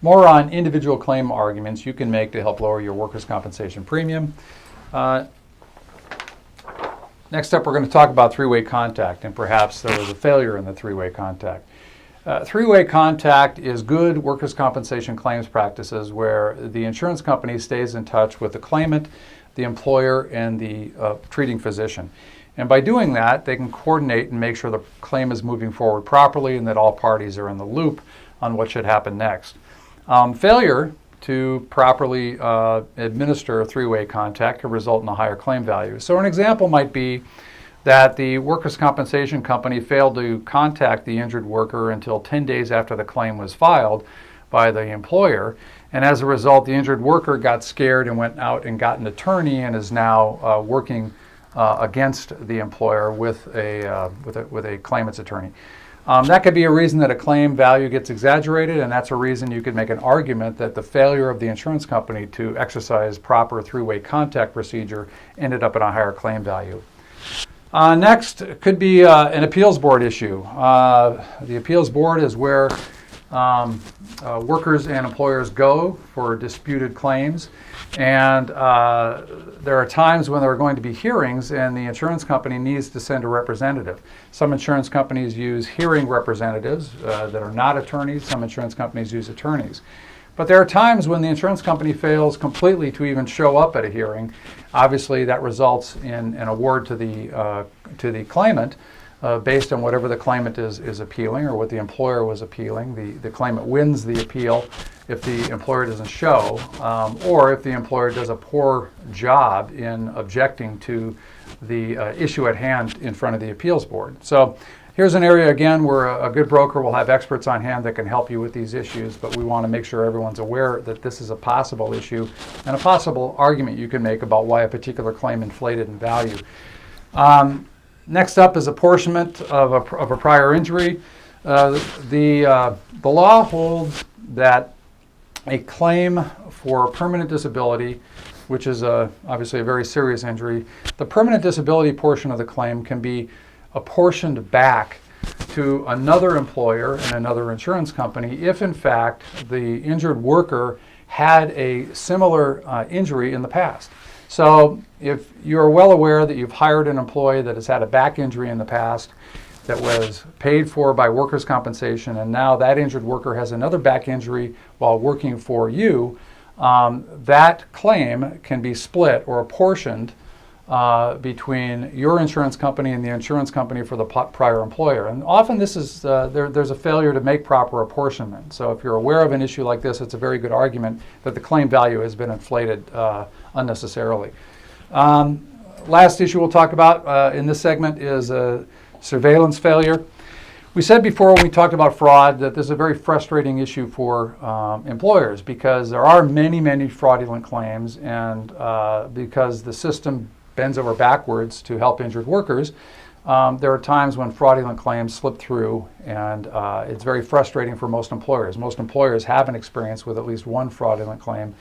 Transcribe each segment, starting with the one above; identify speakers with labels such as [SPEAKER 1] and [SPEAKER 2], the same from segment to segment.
[SPEAKER 1] more on individual claim arguments you can make to help lower your workers' compensation premium. Next up, we're going to talk about three-way contact, and perhaps there was a failure in the three-way contact. Three-way contact is good workers' compensation claims practices where the insurance company stays in touch with the claimant, the employer, and the treating physician. And by doing that, they can coordinate and make sure the claim is moving forward properly and that all parties are in the loop on what should happen next. Failure to properly administer three-way contact can result in a higher claim value. So an example might be that the workers' compensation company failed to contact the injured worker until 10 days after the claim was filed by the employer. And as a result, the injured worker got scared and went out and got an attorney and is now working against the employer with a claimant's attorney. That could be a reason that a claim value gets exaggerated, and that's a reason you could make an argument that the failure of the insurance company to exercise proper three-way contact procedure ended up in a higher claim value. Next could be an appeals board issue. The appeals board is where workers and employers go for disputed claims, and there are times when there are going to be hearings and the insurance company needs to send a representative. Some insurance companies use hearing representatives that are not attorneys. Some insurance companies use attorneys. But there are times when the insurance company fails completely to even show up at a hearing. Obviously, that results in an award to the claimant based on whatever the claimant is appealing or what the employer was appealing. The claimant wins the appeal if the employer doesn't show, or if the employer does a poor job in objecting to the issue at hand in front of the appeals board. So here's an area, again, where a good broker will have experts on hand that can help you with these issues, but we want to make sure everyone's aware that this is a possible issue and a possible argument you can make about why a particular claim inflated in value. Next up is apportionment of a prior injury. The law holds that a claim for permanent disability, which is obviously a very serious injury, the permanent disability portion of the claim can be apportioned back to another employer and another insurance company if, in fact, the injured worker had a similar injury in the past. So if you're well aware that you've hired an employee that has had a back injury in the past that was paid for by workers' compensation, and now that injured worker has another back injury while working for you, that claim can be split or apportioned between your insurance company and the insurance company for the prior employer. And often this is there's a failure to make proper apportionment. So if you're aware of an issue like this, it's a very good argument that the claim value has been inflated unnecessarily. Last issue we'll talk about in this segment is surveillance failure. We said before when we talked about fraud that this is a very frustrating issue for employers because there are many fraudulent claims, and because the system bends over backwards to help injured workers, there are times when fraudulent claims slip through, and it's very frustrating for most employers. Most employers have an experience with at least one fraudulent claim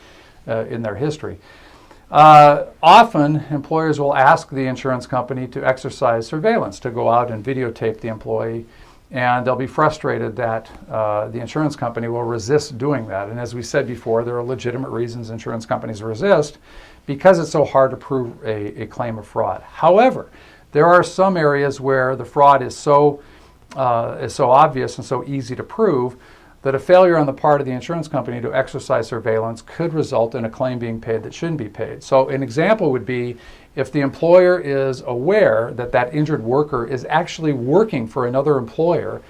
[SPEAKER 1] in their history. Often, employers will ask the insurance company to exercise surveillance, to go out and videotape the employee, and they'll be frustrated that the insurance company will resist doing that. And as we said before, there are legitimate reasons insurance companies resist because it's so hard to prove a claim of fraud. However, there are some areas where the fraud is so obvious and so easy to prove that a failure on the part of the insurance company to exercise surveillance could result in a claim being paid that shouldn't be paid. So an example would be if the employer is aware that that injured worker is actually working for another employer,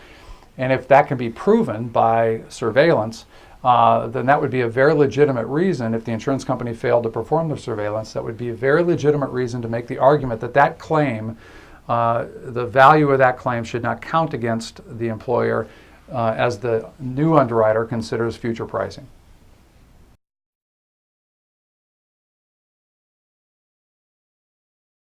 [SPEAKER 1] and if that can be proven by surveillance, then that would be a very legitimate reason. If the insurance company failed to perform the surveillance, that would be a very legitimate reason to make the argument that that claim, the value of that claim should not count against the employer as the new underwriter considers future pricing.